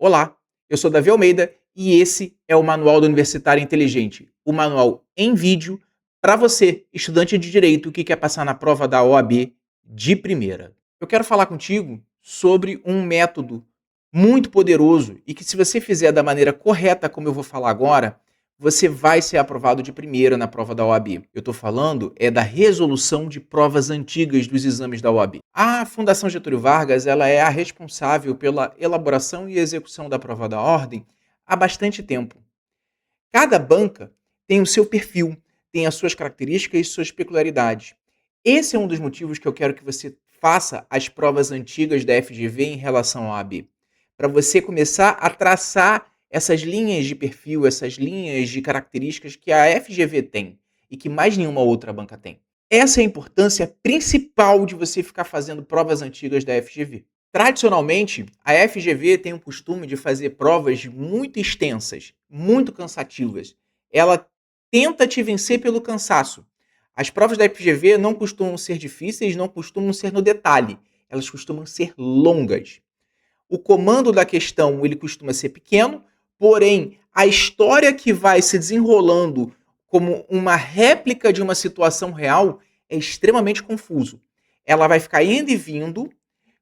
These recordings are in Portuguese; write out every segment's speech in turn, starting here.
Olá, eu sou Davi Almeida e esse é o Manual do Universitário Inteligente, o manual em vídeo para você, estudante de direito que quer passar na prova da OAB de primeira. Eu quero falar contigo sobre um método muito poderoso e que, se você fizer da maneira correta, como eu vou falar agora, você vai ser aprovado de primeira na prova da OAB. Eu estou falando da resolução de provas antigas dos exames da OAB. A Fundação Getúlio Vargas, ela é a responsável pela elaboração e execução da prova da ordem há bastante tempo. Cada banca tem o seu perfil, tem as suas características e suas peculiaridades. Esse é um dos motivos que eu quero que você faça as provas antigas da FGV em relação à OAB, para você começar a traçar essas linhas de perfil, essas linhas de características que a FGV tem e que mais nenhuma outra banca tem. Essa é a importância principal de você ficar fazendo provas antigas da FGV. Tradicionalmente, a FGV tem o costume de fazer provas muito extensas, muito cansativas. Ela tenta te vencer pelo cansaço. As provas da FGV não costumam ser difíceis, não costumam ser no detalhe. Elas costumam ser longas. O comando da questão ele costuma ser pequeno, porém a história que vai se desenrolando como uma réplica de uma situação real é extremamente confuso. Ela vai ficar indo e vindo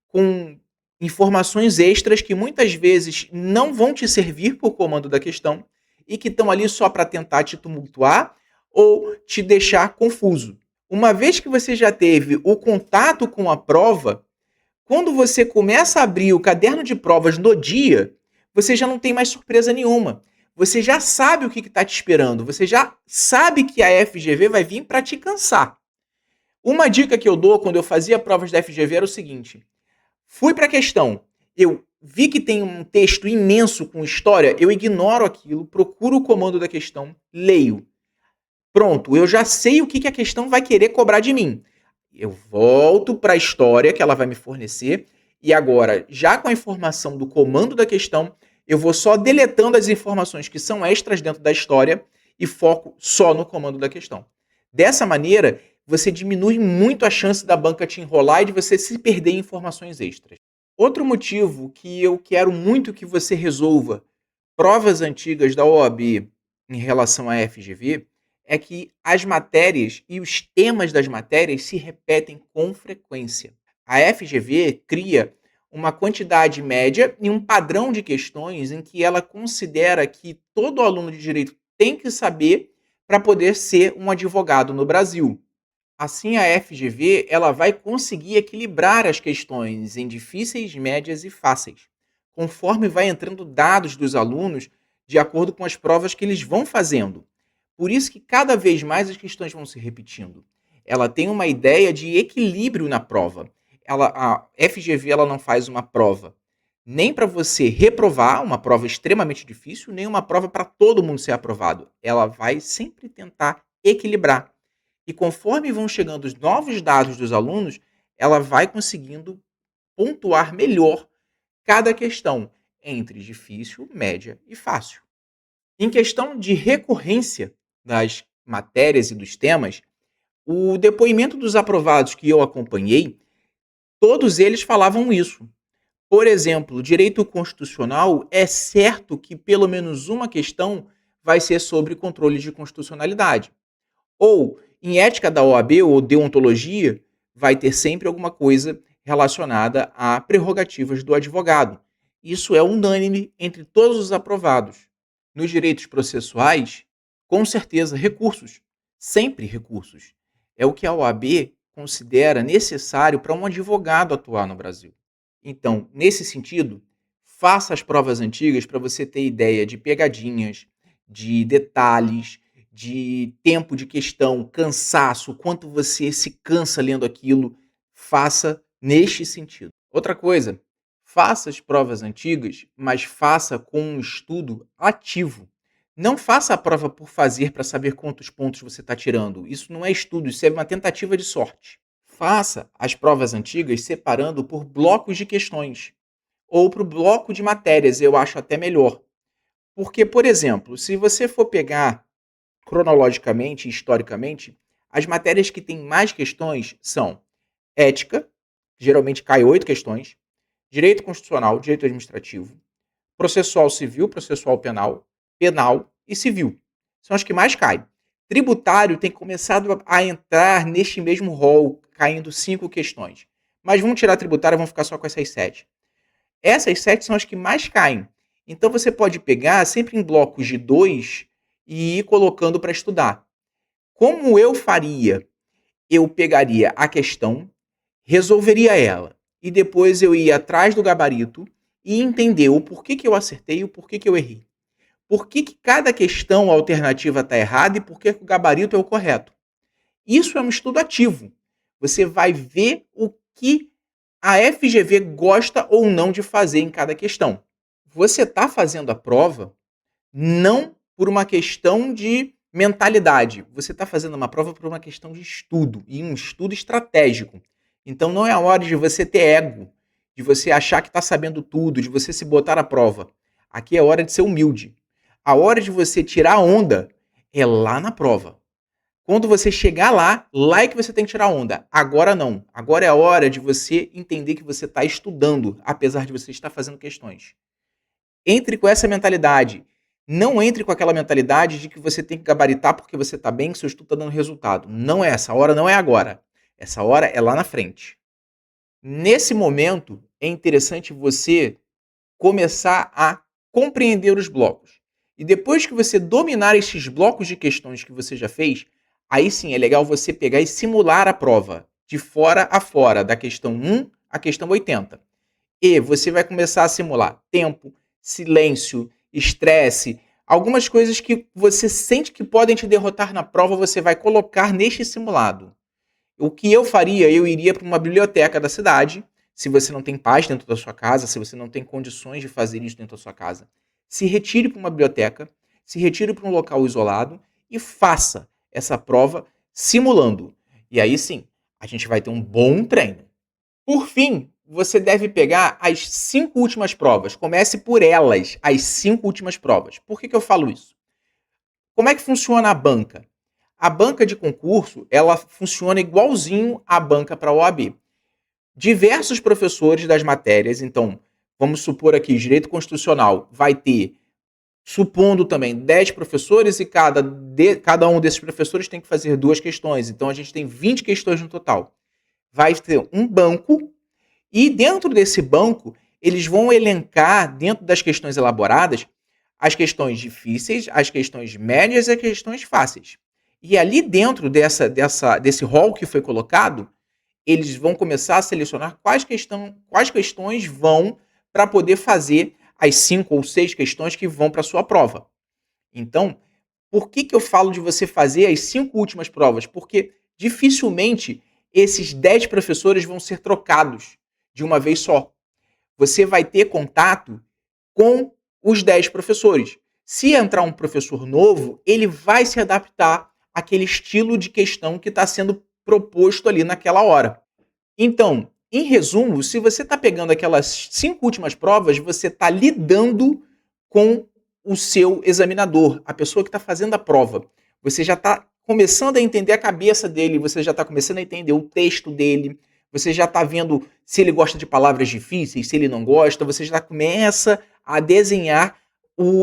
com informações extras que muitas vezes não vão te servir para o comando da questão e que estão ali só para tentar te tumultuar ou te deixar confuso. Uma vez que você já teve o contato com a prova, quando você começa a abrir o caderno de provas no dia, você já não tem mais surpresa nenhuma. Você já sabe o que está te esperando. Você já sabe que a FGV vai vir para te cansar. Uma dica que eu dou quando eu fazia provas da FGV era o seguinte: fui para a questão, eu vi que tem um texto imenso com história, eu ignoro aquilo, procuro o comando da questão, leio. Pronto, eu já sei o que a questão vai querer cobrar de mim. Eu volto para a história que ela vai me fornecer e agora, já com a informação do comando da questão, eu vou só deletando as informações que são extras dentro da história e foco só no comando da questão. Dessa maneira, você diminui muito a chance da banca te enrolar e de você se perder em informações extras. Outro motivo que eu quero muito que você resolva provas antigas da OAB em relação à FGV é que as matérias e os temas das matérias se repetem com frequência. A FGV cria uma quantidade média e um padrão de questões em que ela considera que todo aluno de direito tem que saber para poder ser um advogado no Brasil. Assim, a FGV ela vai conseguir equilibrar as questões em difíceis, médias e fáceis, conforme vai entrando dados dos alunos de acordo com as provas que eles vão fazendo. Por isso que cada vez mais as questões vão se repetindo. Ela tem uma ideia de equilíbrio na prova. A FGV ela não faz uma prova nem para você reprovar, uma prova extremamente difícil, nem uma prova para todo mundo ser aprovado. Ela vai sempre tentar equilibrar. E conforme vão chegando os novos dados dos alunos, ela vai conseguindo pontuar melhor cada questão entre difícil, média e fácil. Em questão de recorrência das matérias e dos temas, o depoimento dos aprovados que eu acompanhei, todos eles falavam isso. Por exemplo, direito constitucional, é certo que pelo menos uma questão vai ser sobre controle de constitucionalidade. Ou, em ética da OAB ou deontologia, vai ter sempre alguma coisa relacionada a prerrogativas do advogado. Isso é unânime entre todos os aprovados. Nos direitos processuais, com certeza, recursos. Sempre recursos. É o que a OAB considera necessário para um advogado atuar no Brasil. Então, nesse sentido, faça as provas antigas para você ter ideia de pegadinhas, de detalhes, de tempo de questão, cansaço, quanto você se cansa lendo aquilo. Faça neste sentido. Outra coisa, faça as provas antigas, mas faça com um estudo ativo. Não faça a prova por fazer para saber quantos pontos você está tirando. Isso não é estudo, isso é uma tentativa de sorte. Faça as provas antigas separando por blocos de questões ou por bloco de matérias, eu acho até melhor. Porque, por exemplo, se você for pegar cronologicamente e historicamente, as matérias que têm mais questões são ética, geralmente cai 8 questões, direito constitucional, direito administrativo, processual civil, processual penal, penal e civil. São as que mais caem. Tributário tem começado a entrar neste mesmo rol, caindo 5 questões. Mas vamos tirar tributário, vamos ficar só com essas 7. Essas 7 são as que mais caem. Então você pode pegar sempre em blocos de 2 e ir colocando para estudar. Como eu faria? Eu pegaria a questão, resolveria ela e depois eu ia atrás do gabarito e entender o porquê que eu acertei e o porquê que eu errei. Por que cada questão alternativa está errada e por que o gabarito é o correto. Isso é um estudo ativo. Você vai ver o que a FGV gosta ou não de fazer em cada questão. Você está fazendo a prova não por uma questão de mentalidade. Você está fazendo uma prova por uma questão de estudo, e um estudo estratégico. Então não é a hora de você ter ego, de você achar que está sabendo tudo, de você se botar à prova. Aqui é hora de ser humilde. A hora de você tirar a onda é lá na prova. Quando você chegar lá é que você tem que tirar a onda. Agora não. Agora é a hora de você entender que você está estudando, apesar de você estar fazendo questões. Entre com essa mentalidade. Não entre com aquela mentalidade de que você tem que gabaritar porque você está bem, que seu estudo está dando resultado. Não é essa hora, não é agora. Essa hora é lá na frente. Nesse momento, é interessante você começar a compreender os blocos. E depois que você dominar esses blocos de questões que você já fez, aí sim é legal você pegar e simular a prova, de fora a fora, da questão 1 à questão 80. E você vai começar a simular tempo, silêncio, estresse, algumas coisas que você sente que podem te derrotar na prova, você vai colocar neste simulado. O que eu faria? Eu iria para uma biblioteca da cidade, se você não tem paz dentro da sua casa, se você não tem condições de fazer isso dentro da sua casa. Se retire para uma biblioteca, se retire para um local isolado e faça essa prova simulando. E aí sim, a gente vai ter um bom treino. Por fim, você deve pegar as 5 últimas provas. Comece por elas, as 5 últimas provas. Por que eu falo isso? Como é que funciona a banca? A banca de concurso, ela funciona igualzinho à banca para a OAB. Diversos professores das matérias, então, vamos supor aqui, direito constitucional vai ter, supondo também, 10 professores e cada um desses professores tem que fazer 2 questões. Então, a gente tem 20 questões no total. Vai ter um banco e dentro desse banco, eles vão elencar, dentro das questões elaboradas, as questões difíceis, as questões médias e as questões fáceis. E ali dentro desse rol que foi colocado, eles vão começar a selecionar quais questões vão para poder fazer as 5 ou 6 questões que vão para a sua prova. Então, por que eu falo de você fazer as 5 últimas provas? Porque dificilmente esses 10 professores vão ser trocados de uma vez só. Você vai ter contato com os 10 professores. Se entrar um professor novo, ele vai se adaptar àquele estilo de questão que está sendo proposto ali naquela hora. Então, em resumo, se você está pegando aquelas 5 últimas provas, você está lidando com o seu examinador, a pessoa que está fazendo a prova. Você já está começando a entender a cabeça dele, você já está começando a entender o texto dele, você já está vendo se ele gosta de palavras difíceis, se ele não gosta, você já começa a desenhar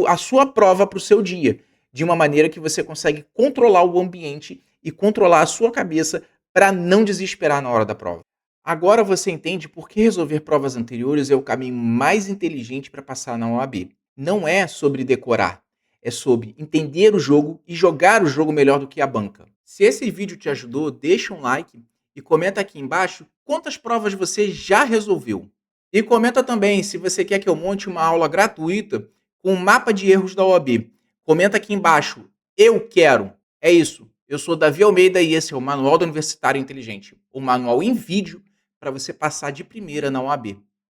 a sua prova para o seu dia, de uma maneira que você consegue controlar o ambiente e controlar a sua cabeça para não desesperar na hora da prova. Agora você entende por que resolver provas anteriores é o caminho mais inteligente para passar na OAB. Não é sobre decorar, é sobre entender o jogo e jogar o jogo melhor do que a banca. Se esse vídeo te ajudou, deixa um like e comenta aqui embaixo quantas provas você já resolveu. E comenta também se você quer que eu monte uma aula gratuita com um mapa de erros da OAB. Comenta aqui embaixo, eu quero. É isso, eu sou Davi Almeida e esse é o Manual do Universitário Inteligente, o manual em vídeo para você passar de primeira na OAB.